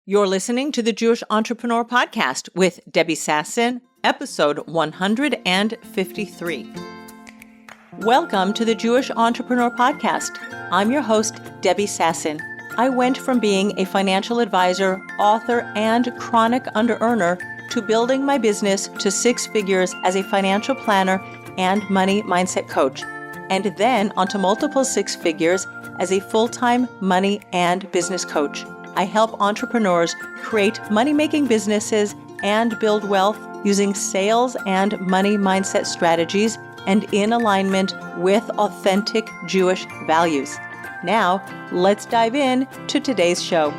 You're listening to the Jewish Entrepreneur Podcast with Debbie Sasson, episode 153. Welcome to the Jewish Entrepreneur Podcast. I'm your host, Debbie Sasson. I went from being a financial advisor, author, and chronic under-earner to building my business to six figures as a financial planner and money mindset coach, and then onto multiple six figures as a full-time money and business coach. I help entrepreneurs create money-making businesses and build wealth using sales and money mindset strategies and in alignment with authentic Jewish values. Now, let's dive in to today's show.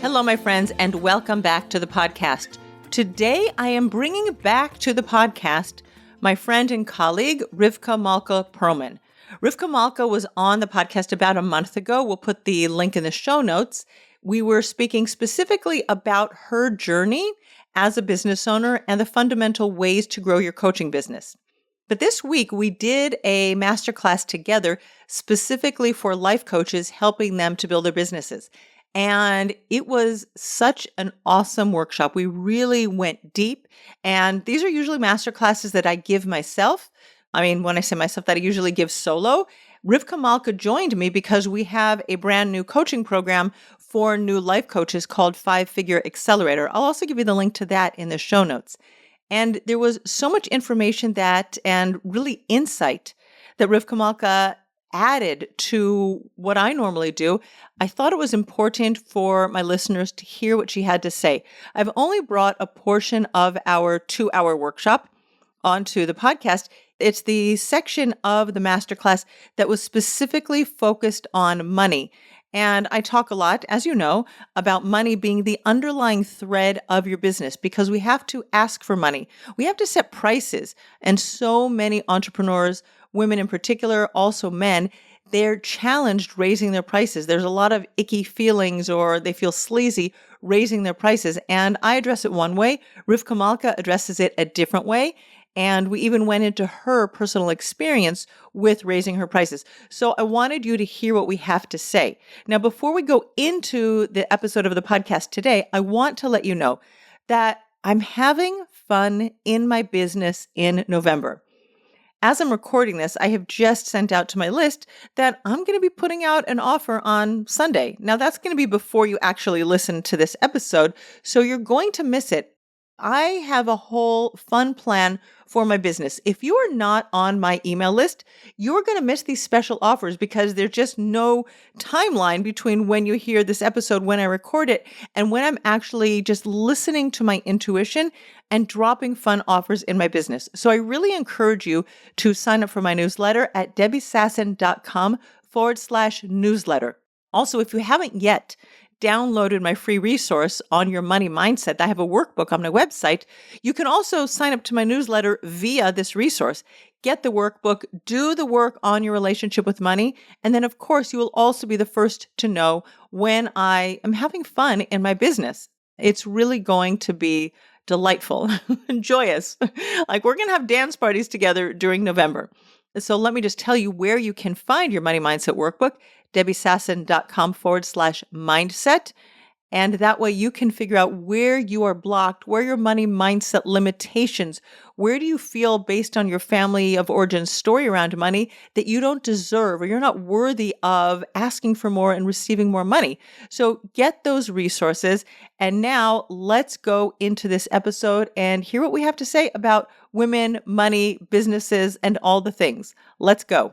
Hello, my friends, and welcome back to the podcast. Today, I am bringing back to the podcast my friend and colleague, Rivka Malka Perlman. Rivka Malka was on the podcast about a month ago. We'll put the link in the show notes. We were speaking specifically about her journey as a business owner and the fundamental ways to grow your coaching business. But this week, we did a masterclass together specifically for life coaches, helping them to build their businesses. And it was such an awesome workshop. We really went deep. And these are usually masterclasses that I give myself. When I say myself, that I usually give solo. Rivka Malka joined me because we have a brand new coaching program for new life coaches called 5-Figure Accelerator. I'll also give you the link to that in the show notes. And there was so much information and really insight that Rivka Malka added to what I normally do. I thought it was important for my listeners to hear what she had to say. I've only brought a portion of our 2-hour workshop onto the podcast. It's the section of the masterclass that was specifically focused on money. And I talk a lot, as you know, about money being the underlying thread of your business because we have to ask for money. We have to set prices. And so many entrepreneurs, women in particular, also men, they're challenged raising their prices. There's a lot of icky feelings or they feel sleazy raising their prices. And I address it one way. Rivka Malka addresses it a different way. And we even went into her personal experience with raising her prices. So I wanted you to hear what we have to say. Now, before we go into the episode of the podcast today, I want to let you know that I'm having fun in my business in November. As I'm recording this, I have just sent out to my list that I'm going to be putting out an offer on Sunday. Now, that's going to be before you actually listen to this episode, so you're going to miss it. I have a whole fun plan for my business. If you are not on my email list, you're going to miss these special offers because there's just no timeline between when you hear this episode, when I record it, and when I'm actually just listening to my intuition and dropping fun offers in my business. So I really encourage you to sign up for my newsletter at debbiesasson.com/newsletter. Also, if you haven't yet downloaded my free resource on your money mindset, I have a workbook on my website. You can also sign up to my newsletter via this resource. Get the workbook, do the work on your relationship with money, and then of course you will also be the first to know when I am having fun in my business. It's really going to be delightful and joyous. Like we're going to have dance parties together during November. So let me just tell you where you can find your money mindset workbook, debbiesasson.com/mindset. And that way you can figure out where you are blocked, where your money mindset limitations, where do you feel based on your family of origin story around money that you don't deserve or you're not worthy of asking for more and receiving more money. So get those resources. And now let's go into this episode and hear what we have to say about women, money, businesses, and all the things. Let's go.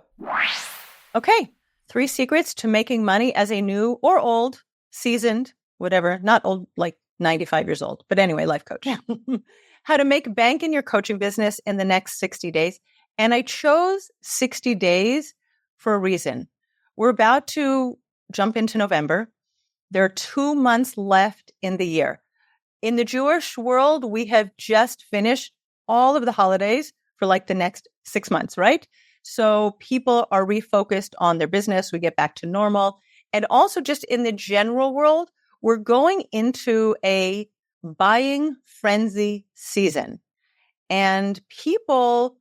Okay. 3 secrets to making money as a new or old, seasoned, whatever, not old, like 95 years old, but anyway, life coach. Yeah. How to make bank in your coaching business in the next 60 days. And I chose 60 days for a reason. We're about to jump into November. There are 2 months left in the year. In the Jewish world, we have just finished all of the holidays for like the next 6 months, right? So people are refocused on their business. We get back to normal. And also just in the general world, we're going into a buying frenzy season. And people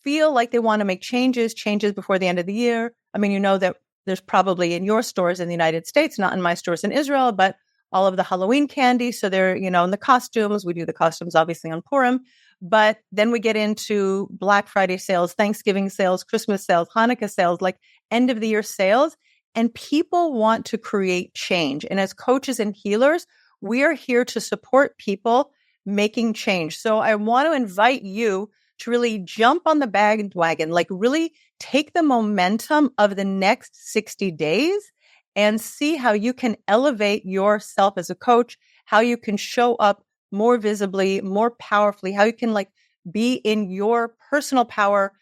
feel like they want to make changes before the end of the year. I mean, you know that there's probably in your stores in the United States, not in my stores in Israel, but all of the Halloween candy. So they're, in the costumes. We do the costumes obviously on Purim, but then we get into Black Friday sales, Thanksgiving sales, Christmas sales, Hanukkah sales, like end of the year sales. And people want to create change. And as coaches and healers, we are here to support people making change. So I want to invite you to really jump on the bandwagon, like really take the momentum of the next 60 days and see how you can elevate yourself as a coach, how you can show up more visibly, more powerfully, how you can be in your personal power,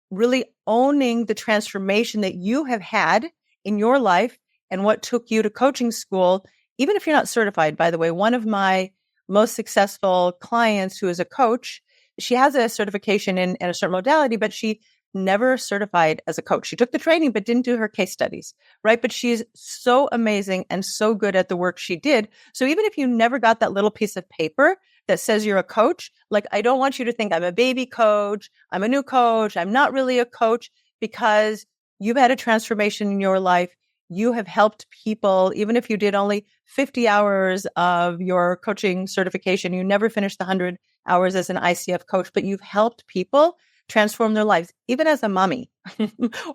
really owning the transformation that you have had in your life and what took you to coaching school, even if you're not certified. By the way, one of my most successful clients who is a coach, she has a certification in a certain modality, but she never certified as a coach. She took the training, but didn't do her case studies, right? But she's so amazing and so good at the work she did. So even if you never got that little piece of paper that says you're a coach, I don't want you to think I'm a baby coach, I'm a new coach, I'm not really a coach, because you've had a transformation in your life. You have helped people, even if you did only 50 hours of your coaching certification, you never finished the 100 hours as an ICF coach, but you've helped people transform their lives, even as a mommy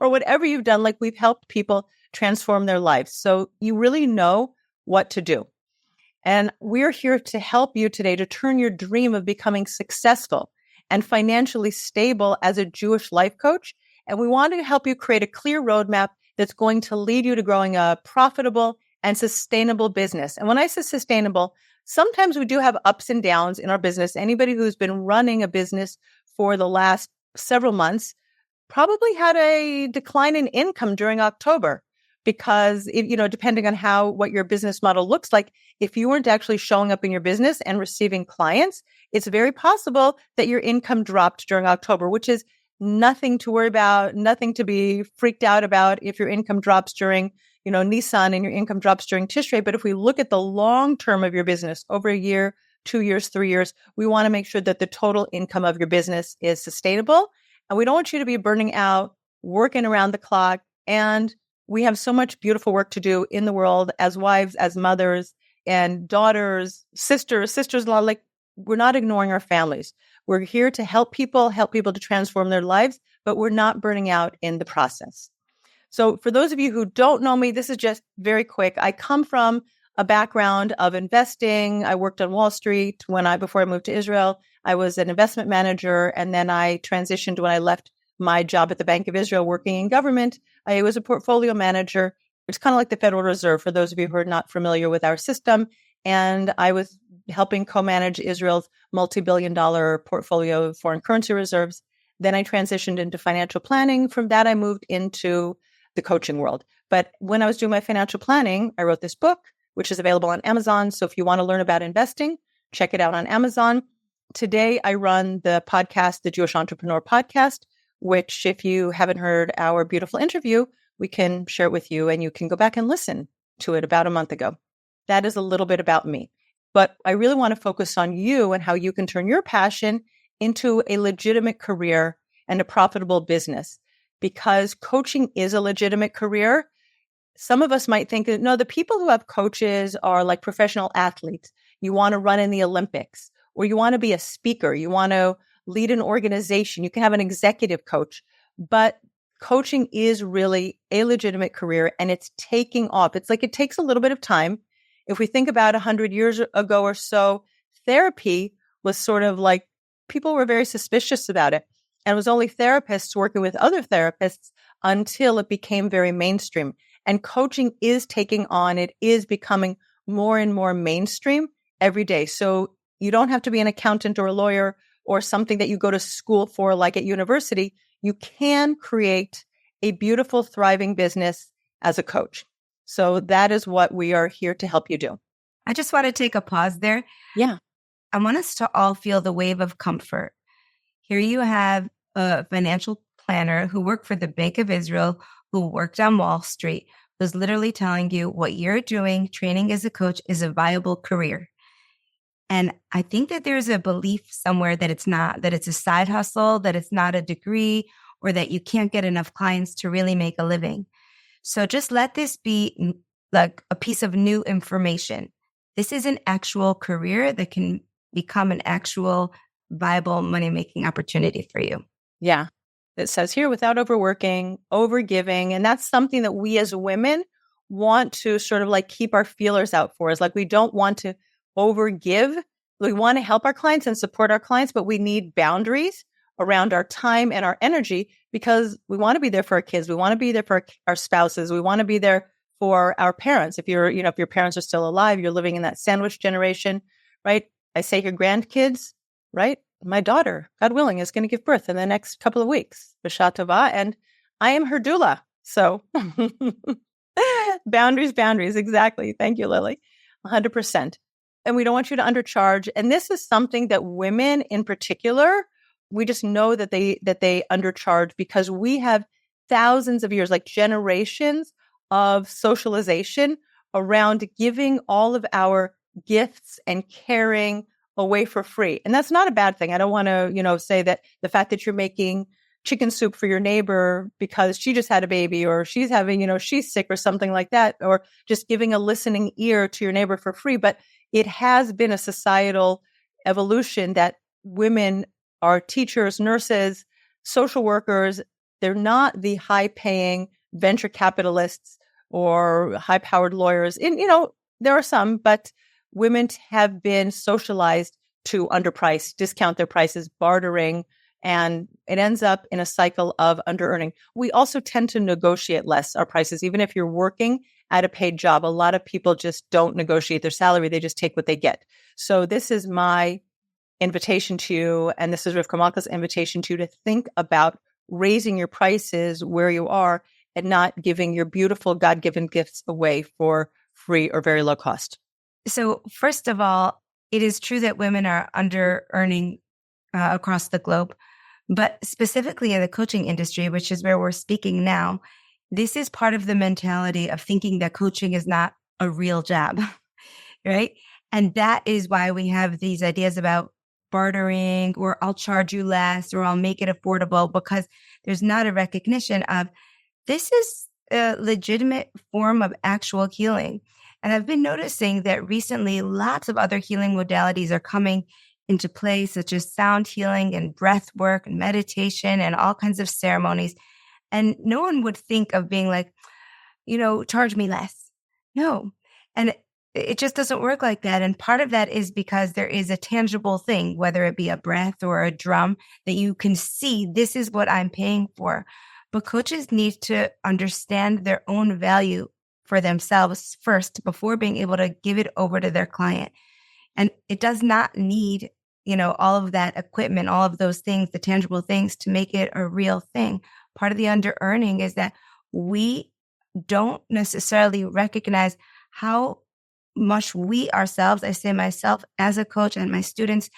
or whatever you've done. We've helped people transform their lives. So you really know what to do. And we're here to help you today to turn your dream of becoming successful and financially stable as a Jewish life coach. And we want to help you create a clear roadmap that's going to lead you to growing a profitable and sustainable business. And when I say sustainable, sometimes we do have ups and downs in our business. Anybody who's been running a business for the last several months probably had a decline in income during October, because depending on what your business model looks like, if you weren't actually showing up in your business and receiving clients, it's very possible that your income dropped during October, which is nothing to worry about, nothing to be freaked out about if your income drops during, Nisan and your income drops during Tishrei. But if we look at the long term of your business over a year, 2 years, 3 years, we want to make sure that the total income of your business is sustainable. And we don't want you to be burning out, working around the clock. And we have so much beautiful work to do in the world as wives, as mothers and daughters, sisters-in-law. We're not ignoring our families. We're here to help people to transform their lives, but we're not burning out in the process. So for those of you who don't know me, this is just very quick. I come from a background of investing. I worked on Wall Street before I moved to Israel. I was an investment manager, and then I transitioned when I left my job at the Bank of Israel working in government. I was a portfolio manager. It's kind of like the Federal Reserve for those of you who are not familiar with our system. And I was helping co-manage Israel's multi-billion-dollar portfolio of foreign currency reserves. Then I transitioned into financial planning. From that, I moved into the coaching world. But when I was doing my financial planning, I wrote this book, which is available on Amazon. So if you want to learn about investing, check it out on Amazon. Today, I run the podcast, the Jewish Entrepreneur Podcast, which if you haven't heard our beautiful interview, we can share it with you and you can go back and listen to it about a month ago. That is a little bit about me. But I really want to focus on you and how you can turn your passion into a legitimate career and a profitable business, because coaching is a legitimate career. Some of us might think that, no, the people who have coaches are like professional athletes. You want to run in the Olympics, or you want to be a speaker. You want to lead an organization. You can have an executive coach, but coaching is really a legitimate career and it's taking off. It's it takes a little bit of time. If we think about 100 years ago or so, therapy was sort of people were very suspicious about it. And it was only therapists working with other therapists until it became very mainstream. And coaching is taking on, it is becoming more and more mainstream every day. So you don't have to be an accountant or a lawyer or something that you go to school for, like at university. You can create a beautiful, thriving business as a coach. So that is what we are here to help you do. I just want to take a pause there. Yeah. I want us to all feel the wave of comfort. Here you have a financial planner who worked for the Bank of Israel, who worked on Wall Street, who's literally telling you what you're doing, training as a coach, is a viable career. And I think that there's a belief somewhere that it's not, that it's a side hustle, that it's not a degree, or that you can't get enough clients to really make a living. So just let this be like a piece of new information. This is an actual career that can become an actual viable money-making opportunity for you. Yeah. It says here, without overworking, overgiving. And that's something that we as women want to sort of like keep our feelers out for, is like, we don't want to overgive. We want to help our clients and support our clients, but we need boundaries around our time and our energy, because we want to be there for our kids. We want to be there for our spouses. We want to be there for our parents. If you're, if your parents are still alive, you're living in that sandwich generation, right? I say your grandkids, right? My daughter, God willing, is going to give birth in the next couple of weeks, B'Shah Tova, and I am her doula. So boundaries, exactly. Thank you, Lily. 100%. And we don't want you to undercharge. And this is something that women in particular, we just know that they undercharge, because we have thousands of years, like generations of socialization around giving all of our gifts and caring away for free. And that's not a bad thing. I don't want to, say that the fact that you're making chicken soup for your neighbor because she just had a baby, or she's having, she's sick or something like that, or just giving a listening ear to your neighbor for free. But it has been a societal evolution that women are teachers, nurses, social workers. They're not the high paying venture capitalists or high powered lawyers. And, there are some, but women have been socialized to underprice, discount their prices, bartering, and it ends up in a cycle of under-earning. We also tend to negotiate less our prices. Even if you're working at a paid job, a lot of people just don't negotiate their salary. They just take what they get. So this is my invitation to you, and this is Rivka Malka's invitation to you, to think about raising your prices where you are and not giving your beautiful God-given gifts away for free or very low cost. So first of all, it is true that women are under-earning across the globe, but specifically in the coaching industry, which is where we're speaking now, this is part of the mentality of thinking that coaching is not a real job, right? And that is why we have these ideas about bartering, or I'll charge you less, or I'll make it affordable, because there's not a recognition of this is a legitimate form of actual healing. And I've been noticing that recently lots of other healing modalities are coming into play, such as sound healing and breath work and meditation and all kinds of ceremonies. And no one would think of being like, charge me less. No. And it just doesn't work like that. And part of that is because there is a tangible thing, whether it be a breath or a drum, that you can see, this is what I'm paying for. But coaches need to understand their own value for themselves first before being able to give it over to their client. And it does not need, all of that equipment, all of those things, the tangible things, to make it a real thing. Part of the under-earning is that we don't necessarily recognize how much we ourselves, I say myself as a coach and my students,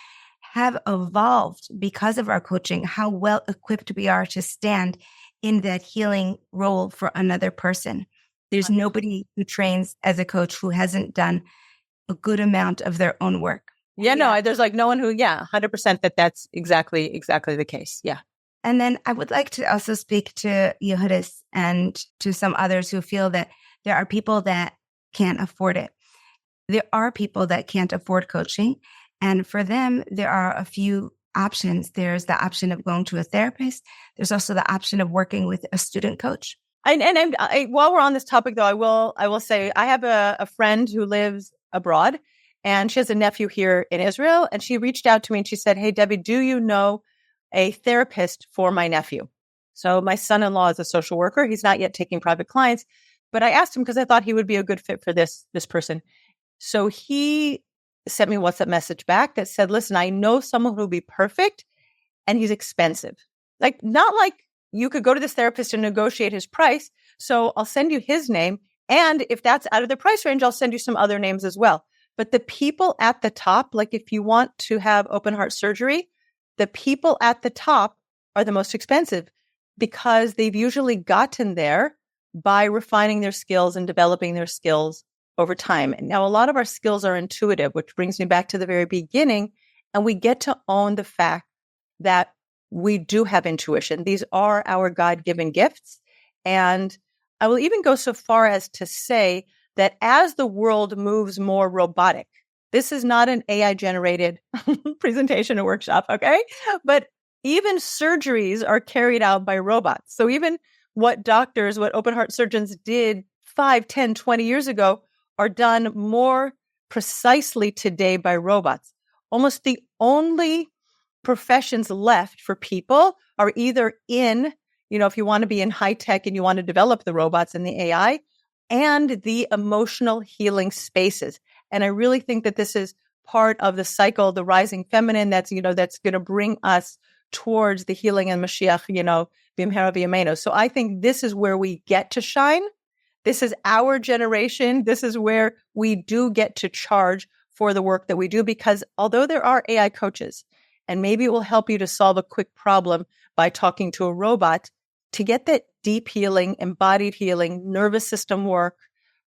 have evolved because of our coaching, how well equipped we are to stand in that healing role for another person. There's nobody who trains as a coach who hasn't done a good amount of their own work. Yeah, no, there's like no one who, 100% that's exactly the case. Yeah. And then I would like to also speak to Yehudis and to some others who feel that there are people that can't afford it. There are people that can't afford coaching. And for them, there are a few options. There's the option of going to a therapist. There's also the option of working with a student coach. And while we're on this topic, though, I will say I have a friend who lives abroad, and she has a nephew here in Israel. And she reached out to me and she said, "Hey, Debbie, do you know a therapist for my nephew?" So my son-in-law is a social worker. He's not yet taking private clients, but I asked him because I thought he would be a good fit for this person. So he sent me a WhatsApp message back that said, "Listen, I know someone who will be perfect, and he's expensive. Like, not like you could go to this therapist and negotiate his price. So I'll send you his name. And if that's out of the price range, I'll send you some other names as well." But the people at the top, like if you want to have open heart surgery, the people at the top are the most expensive, because they've usually gotten there by refining their skills and developing their skills over time. And now a lot of our skills are intuitive, which brings me back to the very beginning. And we get to own the fact that we do have intuition. These are our God-given gifts. And I will even go so far as to say that as the world moves more robotic, this is not an AI generated presentation or workshop, okay? But even surgeries are carried out by robots. So even what open heart surgeons did 5, 10, 20 years ago are done more precisely today by robots. Almost the only professions left for people are either if you want to be in high tech and you want to develop the robots and the AI, and the emotional healing spaces. And I really think that this is part of the cycle, the rising feminine, that's going to bring us towards the healing and Mashiach, bimhera v'yameinu. So I think this is where we get to shine. This is our generation. This is where we do get to charge for the work that we do, because although there are AI coaches, and maybe it will help you to solve a quick problem by talking to a robot, to get that deep healing, embodied healing, nervous system work,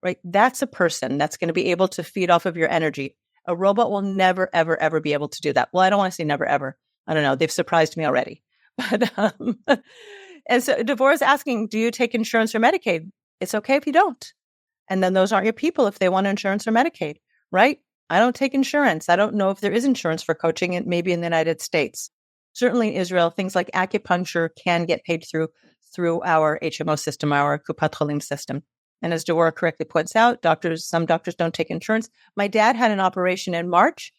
right? That's a person that's going to be able to feed off of your energy. A robot will never, ever, ever be able to do that. Well, I don't want to say never, ever. I don't know. They've surprised me already. But and so Devorah's asking, do you take insurance or Medicaid? It's okay if you don't. And then those aren't your people if they want insurance or Medicaid, right? I don't take insurance. I don't know if there is insurance for coaching, and maybe in the United States. Certainly in Israel, things like acupuncture can get paid through our HMO system, our Kupat Cholim system. And as Devorah correctly points out, some doctors don't take insurance. My dad had an operation in March,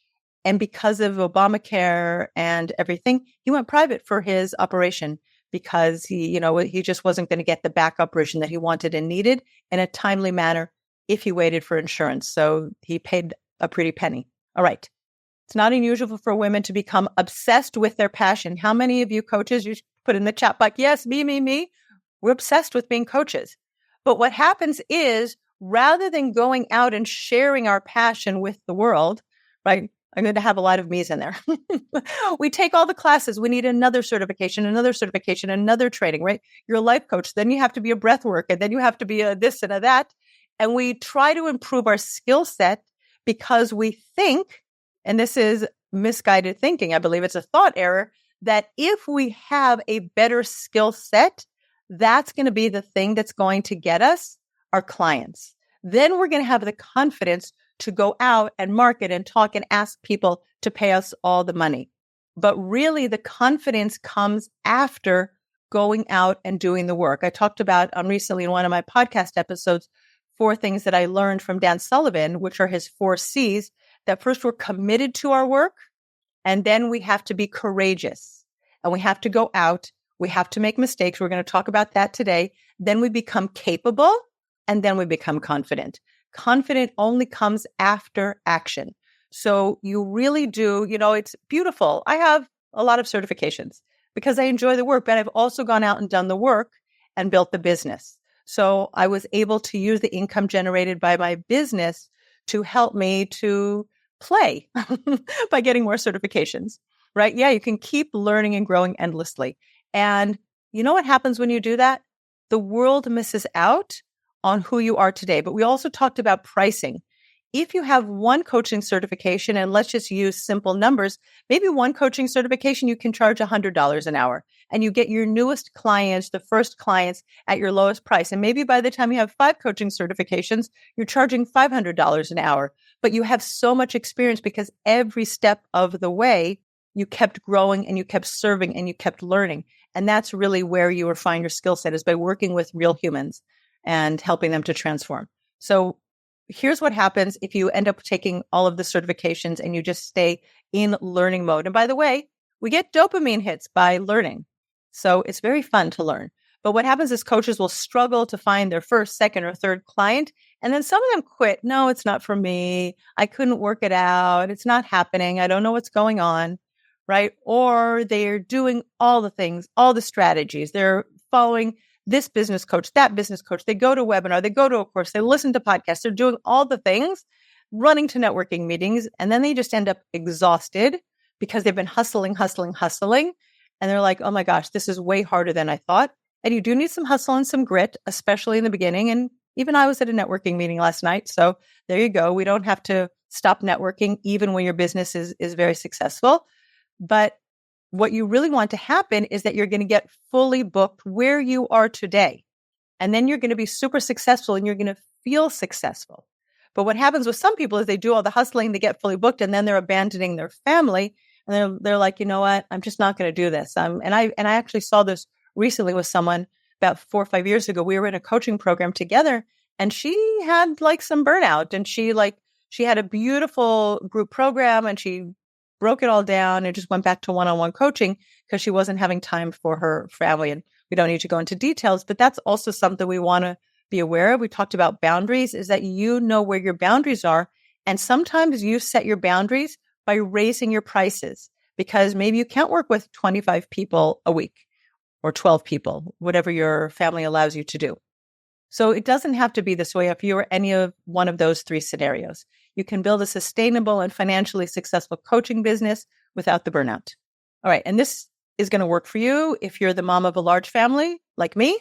and because of Obamacare and everything, he went private for his operation because he just wasn't going to get the back operation that he wanted and needed in a timely manner if he waited for insurance. So he paid a pretty penny. All right. It's not unusual for women to become obsessed with their passion. How many of you coaches, you put in the chat box, yes, me. We're obsessed with being coaches. But what happens is, rather than going out and sharing our passion with the world, right? I'm going to have a lot of me's in there. We take all the classes. We need another certification, another training, right? You're a life coach. Then you have to be a breath worker. Then you have to be a this and a that. And we try to improve our skill set because we think, and this is misguided thinking, I believe it's a thought error, that if we have a better skill set, that's going to be the thing that's going to get us our clients. Then we're going to have the confidence to go out and market and talk and ask people to pay us all the money. But really, the confidence comes after going out and doing the work. I talked about recently in one of my podcast episodes, 4 things that I learned from Dan Sullivan, which are his 4 C's, that first we're committed to our work, and then we have to be courageous, and we have to go out. We have to make mistakes. We're going to talk about that today. Then we become capable, and then we become confident. Confident only comes after action. So you really do, it's beautiful. I have a lot of certifications because I enjoy the work, but I've also gone out and done the work and built the business. So I was able to use the income generated by my business to help me to play by getting more certifications, right? Yeah, you can keep learning and growing endlessly. And you know what happens when you do that? The world misses out on who you are today. But we also talked about pricing. If you have one coaching certification, and let's just use simple numbers, maybe one coaching certification, you can charge $100 an hour, and you get your newest clients, the first clients, at your lowest price. And maybe by the time you have 5 coaching certifications, you're charging $500 an hour, but you have so much experience because every step of the way, you kept growing and you kept serving and you kept learning. And that's really where you refine your skill set, is by working with real humans and helping them to transform. So here's what happens if you end up taking all of the certifications and you just stay in learning mode. And by the way, we get dopamine hits by learning. So it's very fun to learn. But what happens is coaches will struggle to find their first, second, or third client. And then some of them quit. No, it's not for me. I couldn't work it out. It's not happening. I don't know what's going on. Right? Or they're doing all the things, all the strategies. They're following this business coach, that business coach. They go to a webinar, they go to a course, they listen to podcasts. They're doing all the things, running to networking meetings. And then they just end up exhausted because they've been hustling. And they're like, oh my gosh, this is way harder than I thought. And you do need some hustle and some grit, especially in the beginning. And even I was at a networking meeting last night. So there you go. We don't have to stop networking even when your business is very successful. But what you really want to happen is that you're going to get fully booked where you are today. And then you're going to be super successful and you're going to feel successful. But what happens with some people is they do all the hustling, they get fully booked, and then they're abandoning their family. And they're like, you know what? I'm just not going to do this. And I actually saw this recently with someone about 4 or 5 years ago. We were in a coaching program together, and she had like some burnout, and she had a beautiful group program, and she broke it all down and just went back to one-on-one coaching because she wasn't having time for her family. And we don't need to go into details, but that's also something we want to be aware of. We talked about boundaries, is that you know where your boundaries are. And sometimes you set your boundaries by raising your prices, because maybe you can't work with 25 people a week or 12 people, whatever your family allows you to do. So it doesn't have to be this way if you are any of one of those three scenarios. You can build a sustainable and financially successful coaching business without the burnout. All right. And this is going to work for you if you're the mom of a large family like me,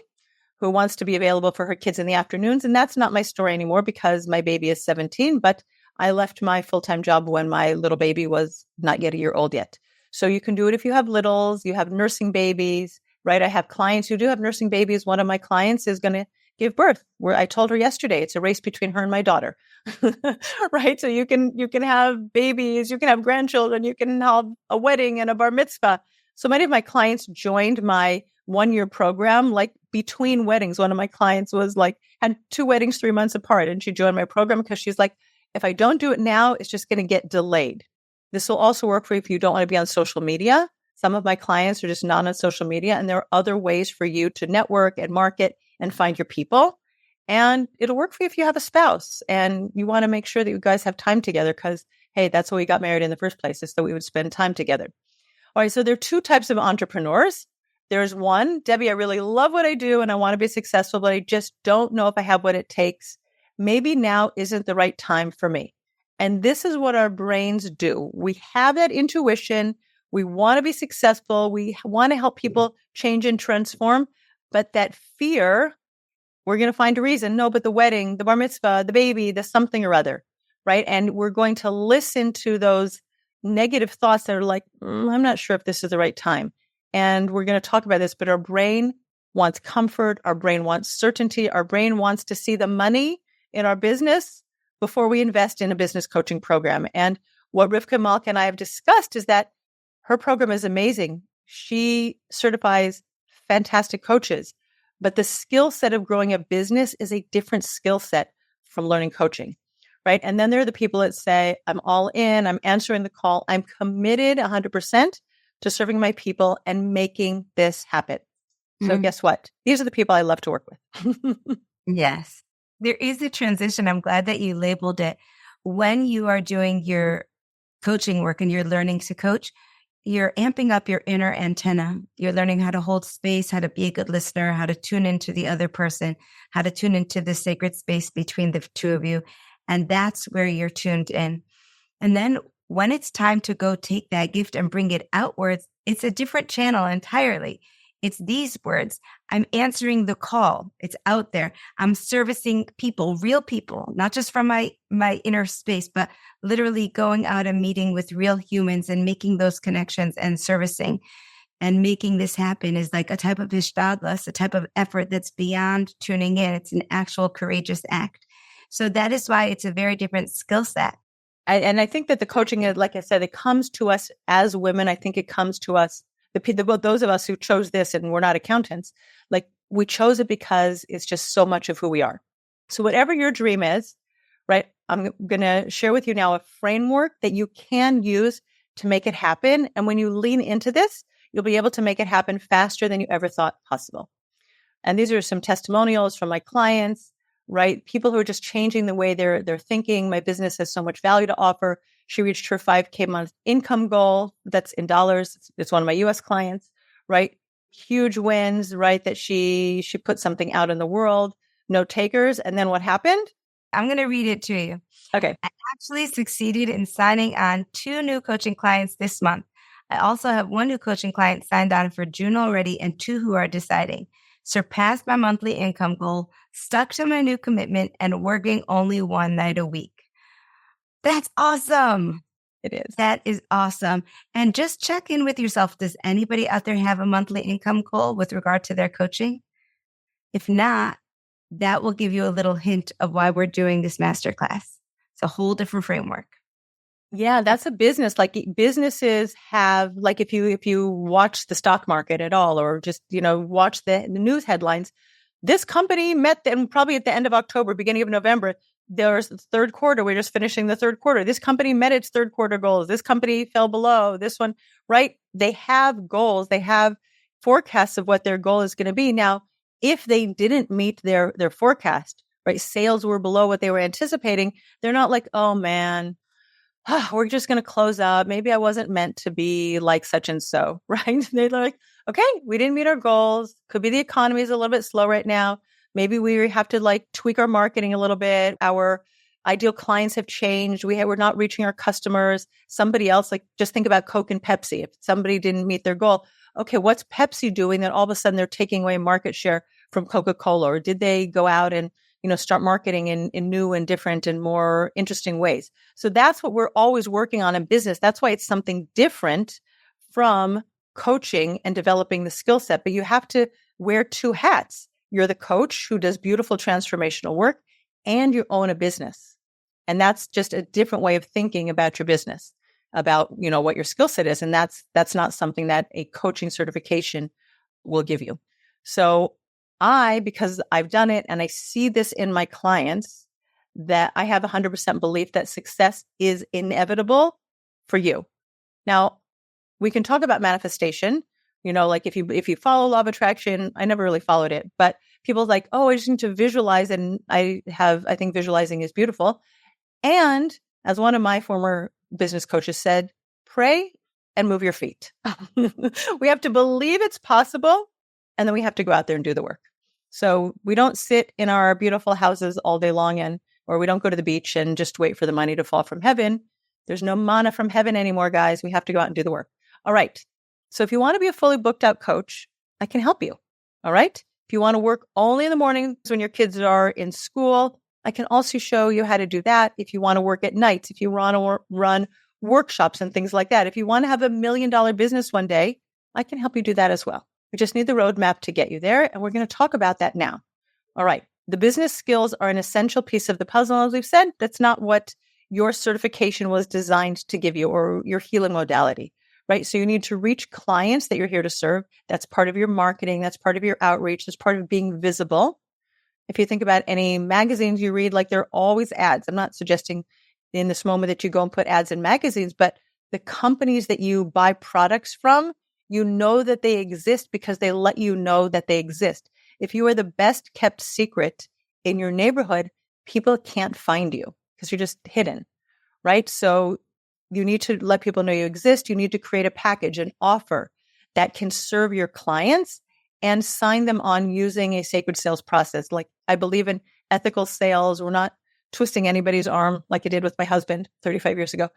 who wants to be available for her kids in the afternoons. And that's not my story anymore because my baby is 17, but I left my full-time job when my little baby was not yet a year old yet. So you can do it if you have littles, you have nursing babies, right? I have clients who do have nursing babies. One of my clients is going to give birth. Where I told her yesterday, it's a race between her and my daughter, right? So you can have babies, you can have grandchildren, you can have a wedding and a bar mitzvah. So many of my clients joined my 1-year program, like between weddings. One of my clients was like, had 2 weddings 3 months apart. And she joined my program because she's like, if I don't do it now, it's just going to get delayed. This will also work for you if you don't want to be on social media. Some of my clients are just not on social media, and there are other ways for you to network and market and find your people. And it'll work for you if you have a spouse and you want to make sure that you guys have time together because, hey, that's why we got married in the first place, is so we would spend time together. All right, so there are 2 types of entrepreneurs. There's one, Debbie, I really love what I do and I want to be successful, but I just don't know if I have what it takes. Maybe now isn't the right time for me. And this is what our brains do. We have that intuition. We want to be successful. We want to help people change and transform. But that fear, we're going to find a reason. No, but the wedding, the bar mitzvah, the baby, the something or other, right? And we're going to listen to those negative thoughts that are like, I'm not sure if this is the right time. And we're going to talk about this, but our brain wants comfort. Our brain wants certainty. Our brain wants to see the money in our business before we invest in a business coaching program. And what Rivka Malka and I have discussed is that her program is amazing. She certifies fantastic coaches, but the skill set of growing a business is a different skill set from learning coaching, right? And then there are the people that say, I'm all in, I'm answering the call, I'm committed 100% to serving my people and making this happen. So guess what? These are the people I love to work with. Yes. There is a transition. I'm glad that you labeled it. When you are doing your coaching work and you're learning to coach, you're amping up your inner antenna. You're learning how to hold space, how to be a good listener, how to tune into the other person, how to tune into the sacred space between the two of you. And that's where you're tuned in. And then when it's time to go take that gift and bring it outwards, it's a different channel entirely. It's these words. I'm answering the call. It's out there. I'm servicing people, real people, not just from my inner space, but literally going out and meeting with real humans and making those connections and servicing and making this happen is like a type of hishtadlus, a type of effort that's beyond tuning in. It's an actual courageous act. So that is why it's a very different skill set. And I think that the coaching, like I said, it comes to us as women. I think it comes to us, those of us who chose this and we're not accountants, like we chose it because it's just so much of who we are. So whatever your dream is, right, I'm going to share with you now a framework that you can use to make it happen. And when you lean into this, you'll be able to make it happen faster than you ever thought possible. And these are some testimonials from my clients, right? People who are just changing the way they're thinking. My business has so much value to offer. She reached her 5K month income goal. That's in dollars. It's one of my US clients, right? Huge wins, right? That she put something out in the world, no takers. And then what happened? I'm going to read it to you. Okay. I actually succeeded in signing on 2 new coaching clients this month. I also have 1 new coaching client signed on for June already and 2 who are deciding. Surpassed my monthly income goal, stuck to my new commitment, and working only 1 night a week. That's awesome. It is. That is awesome. And just check in with yourself. Does anybody out there have a monthly income goal with regard to their coaching? If not, that will give you a little hint of why we're doing this masterclass. It's a whole different framework. Yeah, that's a business. Like businesses have, like if you watch the stock market at all, or just, watch the news headlines, this company met them probably at the end of October, beginning of November. There's the third quarter. We're just finishing the third quarter. This company met its third quarter goals. This company fell below this one, right? They have goals. They have forecasts of what their goal is going to be. Now, if they didn't meet their forecast, right? Sales were below what they were anticipating. They're not like, oh man, we're just going to close up. Maybe I wasn't meant to be like such and so, right? They're like, okay, we didn't meet our goals. Could be the economy is a little bit slow right now. Maybe we have to like tweak our marketing a little bit. Our ideal clients have changed. We're not reaching our customers. Somebody else, like just think about Coke and Pepsi. If somebody didn't meet their goal, okay, what's Pepsi doing that all of a sudden they're taking away market share from Coca-Cola? Or did they go out and start marketing in new and different and more interesting ways? So that's what we're always working on in business. That's why it's something different from coaching and developing the skill set. But you have to wear two hats. You're the coach who does beautiful transformational work, and you own a business. And that's just a different way of thinking about your business, about, what your skill set is. And that's not something that a coaching certification will give you. So because I've done it and I see this in my clients, that I have 100% belief that success is inevitable for you. Now, we can talk about manifestation, like if you follow law of attraction. I never really followed it, but people like, oh, I just need to visualize. And I think visualizing is beautiful. And as one of my former business coaches said, pray and move your feet. We have to believe it's possible. And then we have to go out there and do the work. So we don't sit in our beautiful houses all day long, or we don't go to the beach and just wait for the money to fall from heaven. There's no manna from heaven anymore, guys. We have to go out and do the work. All right. So if you want to be a fully booked out coach, I can help you. All right. If you want to work only in the mornings when your kids are in school, I can also show you how to do that. If you want to work at nights, if you want to run workshops and things like that, if you want to have $1 million business one day, I can help you do that as well. We just need the roadmap to get you there. And we're going to talk about that now. All right. The business skills are an essential piece of the puzzle. As we've said, that's not what your certification was designed to give you, or your healing modality, right? So you need to reach clients that you're here to serve. That's part of your marketing. That's part of your outreach. That's part of being visible. If you think about any magazines you read, like they're always ads. I'm not suggesting in this moment that you go and put ads in magazines, but the companies that you buy products from, you know that they exist because they let you know that they exist. If you are the best kept secret in your neighborhood, people can't find you because you're just hidden, right? So you need to let people know you exist. You need to create a package, an offer that can serve your clients and sign them on using a sacred sales process. Like I believe in ethical sales. We're not twisting anybody's arm like I did with my husband 35 years ago.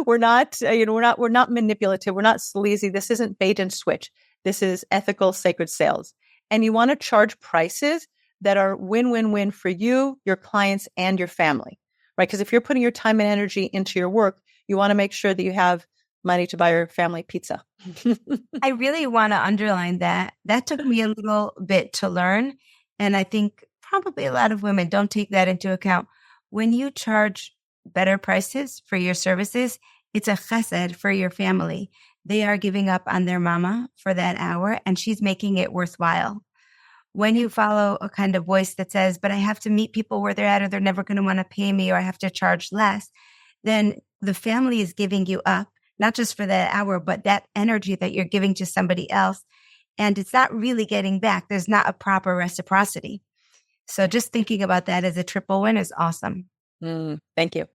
We're not manipulative. We're not sleazy. This isn't bait and switch. This is ethical, sacred sales. And you want to charge prices that are win-win-win for you, your clients, and your family, right? Because if you're putting your time and energy into your work, you want to make sure that you have money to buy your family pizza. I really want to underline that. That took me a little bit to learn. And I think probably a lot of women don't take that into account. When you charge better prices for your services, it's a chesed for your family. They are giving up on their mama for that hour, and she's making it worthwhile. When you follow a kind of voice that says, but I have to meet people where they're at, or they're never going to want to pay me, or I have to charge less, then the family is giving you up, not just for that hour, but that energy that you're giving to somebody else. And it's not really getting back. There's not a proper reciprocity. So just thinking about that as a triple win is awesome. Thank you.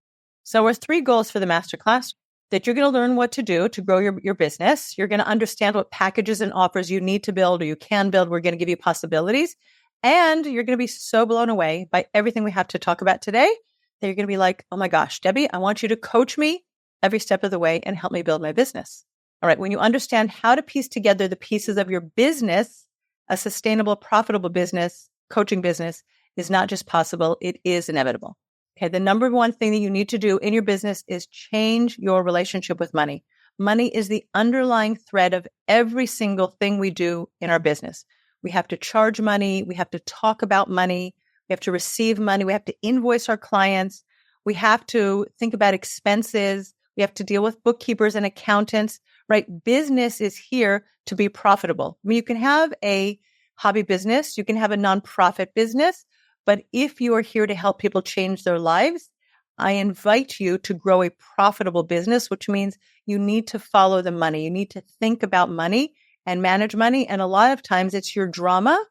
So our 3 goals for the masterclass: that you're going to learn what to do to grow your business. You're going to understand what packages and offers you need to build or you can build. We're going to give you possibilities. And you're going to be so blown away by everything we have to talk about today that you're going to be like, oh my gosh, Debbie, I want you to coach me every step of the way and help me build my business. All right. When you understand how to piece together the pieces of your business, a sustainable, profitable business, coaching business is not just possible, it is inevitable. Okay. The number one thing that you need to do in your business is change your relationship with money. Money is the underlying thread of every single thing we do in our business. We have to charge money. We have to talk about money. We have to receive money. We have to invoice our clients. We have to think about expenses. We have to deal with bookkeepers and accountants, right? Business is here to be profitable. I mean, you can have a hobby business, you can have a nonprofit business, but if you are here to help people change their lives, I invite you to grow a profitable business, which means you need to follow the money. You need to think about money and manage money. And a lot of times it's your drama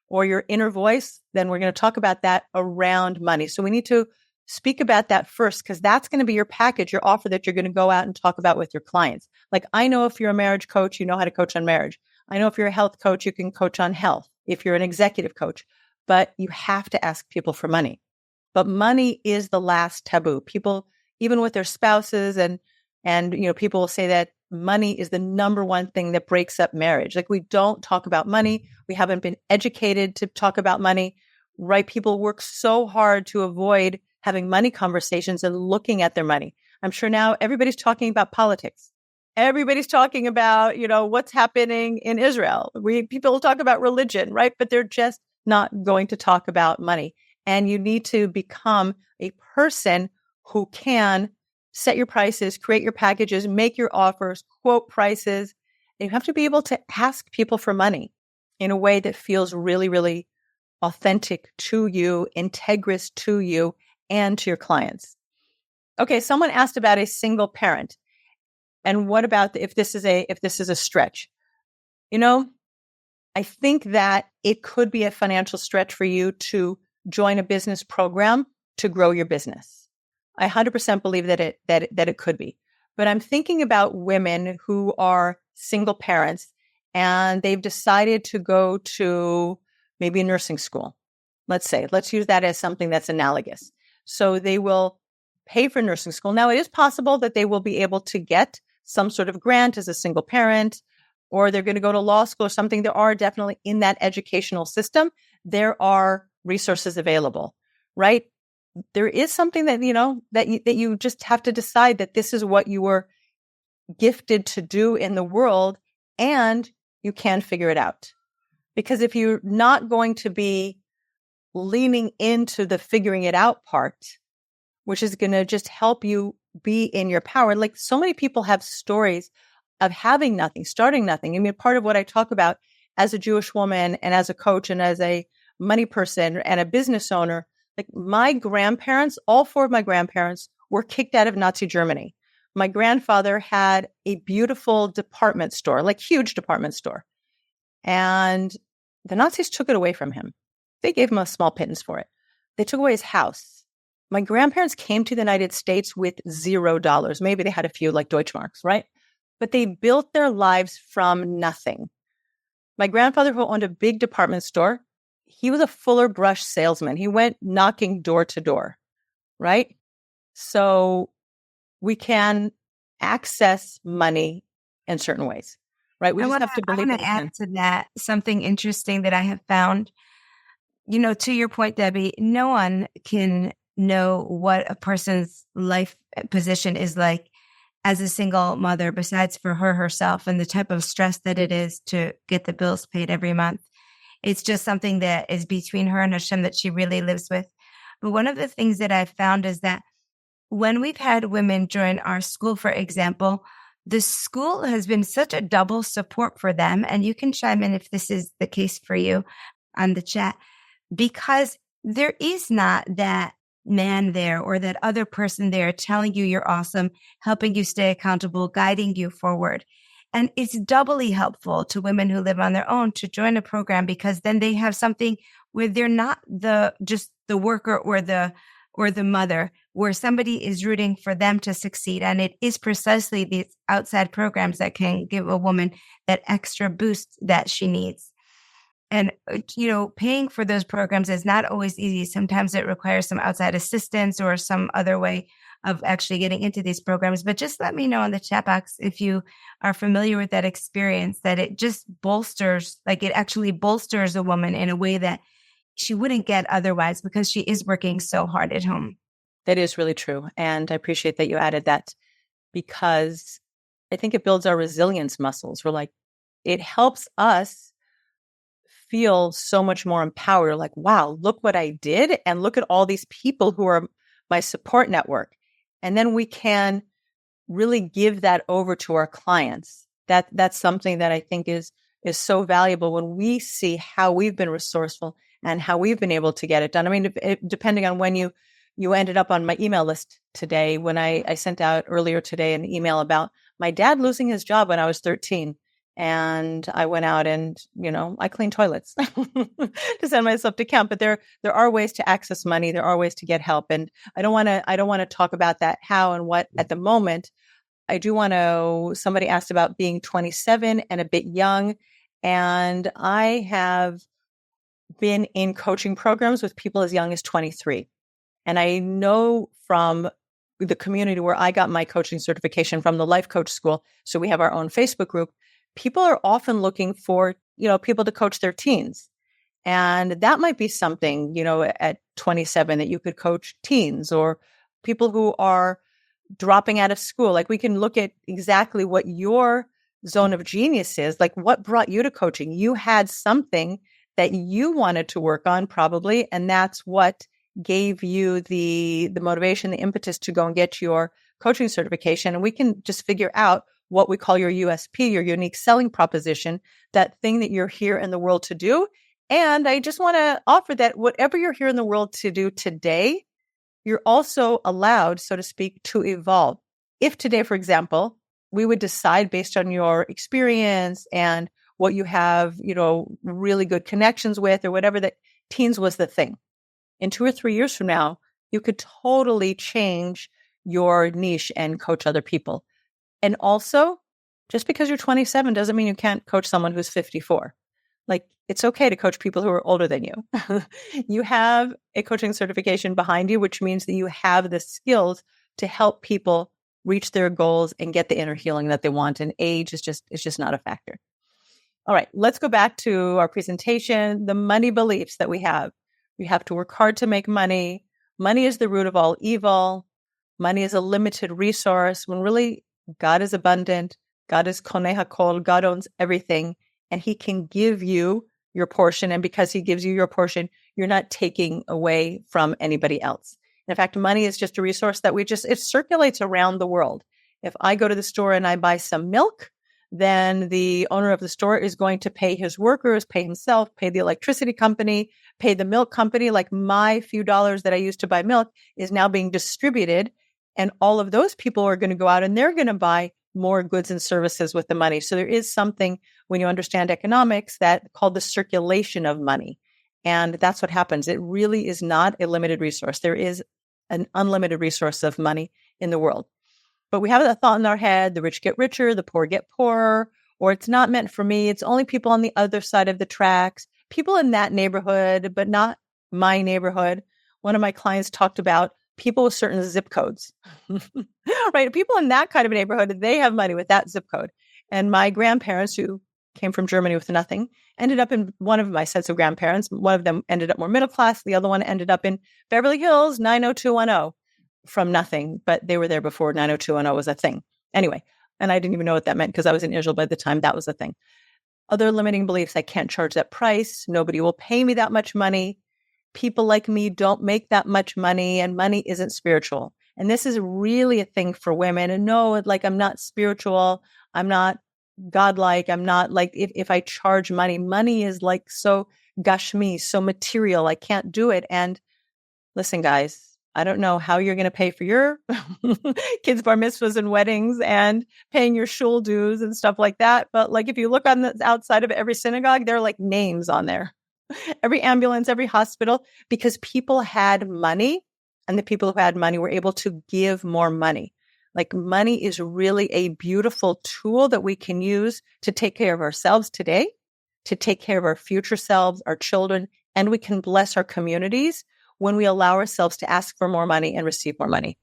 or your inner voice. Then we're going to talk about that around money. So we need to speak about that first, because that's going to be your package, your offer that you're going to go out and talk about with your clients. Like, I know if you're a marriage coach, you know how to coach on marriage. I know if you're a health coach, you can coach on health. If you're an executive coach, but you have to ask people for money. But money is the last taboo. People, even with their spouses and people will say that money is the number one thing that breaks up marriage. Like, we don't talk about money. We haven't been educated to talk about money, right? People work so hard to avoid having money conversations and looking at their money. I'm sure now everybody's talking about politics. Everybody's talking about, what's happening in Israel. People talk about religion, right? But they're just not going to talk about money. And you need to become a person who can set your prices, create your packages, make your offers, quote prices. And you have to be able to ask people for money in a way that feels really, really authentic to you, integrous to you, and to your clients. Okay, someone asked about a single parent. And what about if this is a stretch? I think that it could be a financial stretch for you to join a business program to grow your business. I 100% believe that it could be. But I'm thinking about women who are single parents and they've decided to go to maybe a nursing school. Let's use that as something that's analogous. So they will pay for nursing school. Now, it is possible that they will be able to get some sort of grant as a single parent, or they're going to go to law school or something. There are definitely, in that educational system, there are resources available, right? There is something that, that you just have to decide that this is what you were gifted to do in the world, and you can figure it out. Because if you're not going to be leaning into the figuring it out part, which is going to just help you be in your power. Like, so many people have stories of having nothing, starting nothing. I mean, part of what I talk about as a Jewish woman and as a coach and as a money person and a business owner, like my grandparents, all four of my grandparents were kicked out of Nazi Germany. My grandfather had a beautiful department store, like huge department store. And the Nazis took it away from him. They gave him a small pittance for it. They took away his house. My grandparents came to the United States with $0. Maybe they had a few like Deutschmarks, right? But they built their lives from nothing. My grandfather, who owned a big department store, he was a Fuller Brush salesman. He went knocking door to door, right? So we can access money in certain ways, right? We just have to believe that we can. I want to add to that something interesting that I have found. To your point, Debbie, no one can know what a person's life position is like as a single mother, besides for her herself and the type of stress that it is to get the bills paid every month. It's just something that is between her and Hashem that she really lives with. But one of the things that I've found is that when we've had women join our school, for example, the school has been such a double support for them. And you can chime in if this is the case for you on the chat, because there is not that man there or that other person there telling you you're awesome, helping you stay accountable, guiding you forward. And it's doubly helpful to women who live on their own to join a program, because then they have something where they're not just the worker or the mother, where somebody is rooting for them to succeed. And it is precisely these outside programs that can give a woman that extra boost that she needs. And, paying for those programs is not always easy. Sometimes it requires some outside assistance or some other way of actually getting into these programs. But just let me know in the chat box if you are familiar with that experience, that it just it actually bolsters a woman in a way that she wouldn't get otherwise, because she is working so hard at home. That is really true. And I appreciate that you added that, because I think it builds our resilience muscles. It helps us feel so much more empowered. Like, wow, look what I did. And look at all these people who are my support network. And then we can really give that over to our clients. That's something that I think is so valuable when we see how we've been resourceful and how we've been able to get it done. I mean, depending on when you ended up on my email list today, when I sent out earlier today an email about my dad losing his job when I was 13. And I went out and, I cleaned toilets to send myself to camp. But there are ways to access money. There are ways to get help. And I don't want to talk about that how and what at the moment. I do want to, somebody asked about being 27 and a bit young. And I have been in coaching programs with people as young as 23. And I know from the community where I got my coaching certification from the Life Coach School, so we have our own Facebook group, people are often looking for, people to coach their teens. And that might be something, at 27 that you could coach teens or people who are dropping out of school. Like we can look at exactly what your zone of genius is, like what brought you to coaching. You had something that you wanted to work on probably, and that's what gave you the motivation, the impetus to go and get your coaching certification. And we can just figure out what we call your USP, your unique selling proposition, that thing that you're here in the world to do. And I just want to offer that whatever you're here in the world to do today, you're also allowed, so to speak, to evolve. If today, for example, we would decide based on your experience and what you have, really good connections with or whatever, that teens was the thing. In 2 or 3 years from now, you could totally change your niche and coach other people. And also, just because you're 27 doesn't mean you can't coach someone who's 54. Like, it's okay to coach people who are older than you. You have a coaching certification behind you, which means that you have the skills to help people reach their goals and get the inner healing that they want. And age is just not a factor. All right, let's go back to our presentation. The money beliefs that we have. We have to work hard to make money. Money is the root of all evil. Money is a limited resource when really God is abundant. God is koneh hakol. God owns everything, and he can give you your portion. And because he gives you your portion, you're not taking away from anybody else. In fact, money is just a resource that it circulates around the world. If I go to the store and I buy some milk, then the owner of the store is going to pay his workers, pay himself, pay the electricity company, pay the milk company. Like my few dollars that I used to buy milk is now being distributed. And all of those people are going to go out and they're going to buy more goods and services with the money. So there is something, when you understand economics, that called the circulation of money. And that's what happens. It really is not a limited resource. There is an unlimited resource of money in the world. But we have that thought in our head, the rich get richer, the poor get poorer, or it's not meant for me. It's only people on the other side of the tracks, people in that neighborhood, but not my neighborhood. One of my clients talked about people with certain zip codes, right? People in that kind of a neighborhood, they have money with that zip code. And my grandparents, who came from Germany with nothing, ended up in one of my sets of grandparents. One of them ended up more middle class. The other one ended up in Beverly Hills, 90210. From nothing, but they were there before 90210 was a thing. Anyway, and I didn't even know what that meant because I was in Israel by the time that was a thing. Other limiting beliefs: I can't charge that price. Nobody will pay me that much money. People like me don't make that much money, and money isn't spiritual. And this is really a thing for women. And no, like I'm not spiritual. I'm not godlike. I'm not like, if I charge money is like so gashmi, so material. I can't do it. And listen, guys, I don't know how you're going to pay for your kids' bar mitzvahs and weddings and paying your shul dues and stuff like that. But like, if you look on the outside of every synagogue, there are like names on there, every ambulance, every hospital, because people had money, and the people who had money were able to give more money. Like, money is really a beautiful tool that we can use to take care of ourselves today, to take care of our future selves, our children, and we can bless our communities when we allow ourselves to ask for more money and receive more money.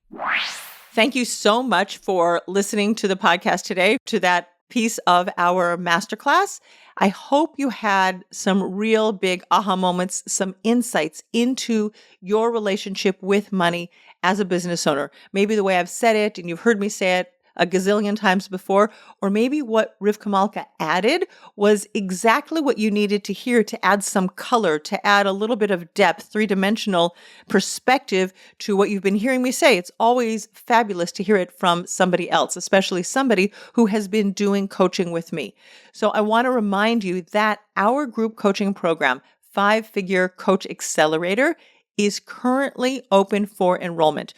Thank you so much for listening to the podcast today, to that piece of our masterclass. I hope you had some real big aha moments, some insights into your relationship with money as a business owner. Maybe the way I've said it, and you've heard me say it a gazillion times before, or maybe what Rivka Malka added was exactly what you needed to hear to add some color, to add a little bit of depth, three-dimensional perspective to what you've been hearing me say. It's always fabulous to hear it from somebody else, especially somebody who has been doing coaching with me. So I want to remind you that our group coaching program, 5-Figure Coach Accelerator, is currently open for enrollment.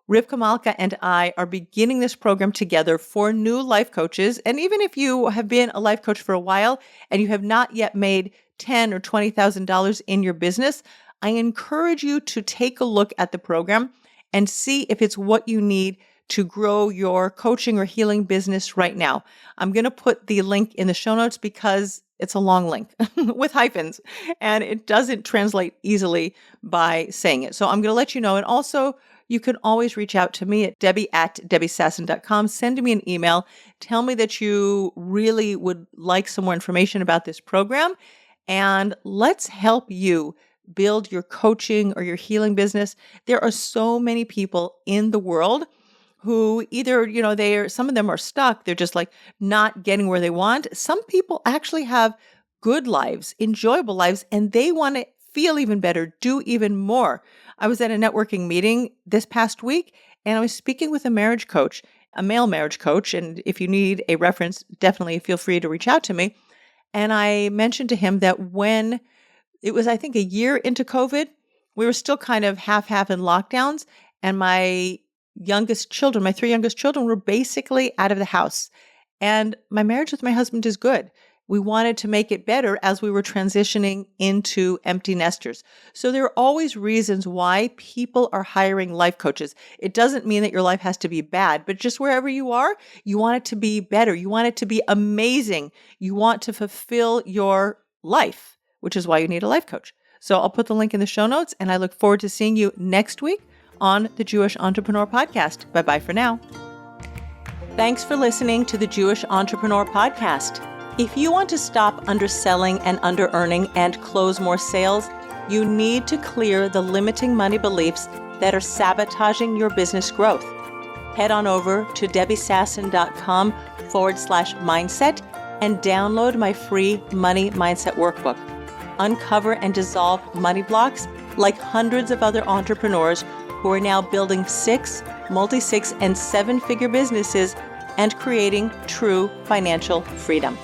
Rivka Malka and I are beginning this program together for new life coaches. And even if you have been a life coach for a while and you have not yet made $10,000 or $20,000 in your business, I encourage you to take a look at the program and see if it's what you need to grow your coaching or healing business right now. I'm going to put the link in the show notes because it's a long link with hyphens and it doesn't translate easily by saying it. So I'm going to let you know. And also, you can always reach out to me at debbie@debbiesasson.com. Send me an email. Tell me that you really would like some more information about this program. And let's help you build your coaching or your healing business. There are so many people in the world who either, some of them are stuck. They're just like not getting where they want. Some people actually have good lives, enjoyable lives, and they want to feel even better, do even more. I was at a networking meeting this past week, and I was speaking with a marriage coach, a male marriage coach. And if you need a reference, definitely feel free to reach out to me. And I mentioned to him that when it was, I think, a year into COVID, we were still kind of half in lockdowns. And my 3 youngest children were basically out of the house. And my marriage with my husband is good. We wanted to make it better as we were transitioning into empty nesters. So there are always reasons why people are hiring life coaches. It doesn't mean that your life has to be bad, but just wherever you are, you want it to be better. You want it to be amazing. You want to fulfill your life, which is why you need a life coach. So I'll put the link in the show notes, and I look forward to seeing you next week on the Jewish Entrepreneur Podcast. Bye-bye for now. Thanks for listening to the Jewish Entrepreneur Podcast. If you want to stop underselling and under-earning and close more sales, you need to clear the limiting money beliefs that are sabotaging your business growth. Head on over to debbiesasson.com/mindset and download my free Money Mindset Workbook. Uncover and dissolve money blocks like hundreds of other entrepreneurs who are now building 6, multi-6, and 7-figure businesses and creating true financial freedom.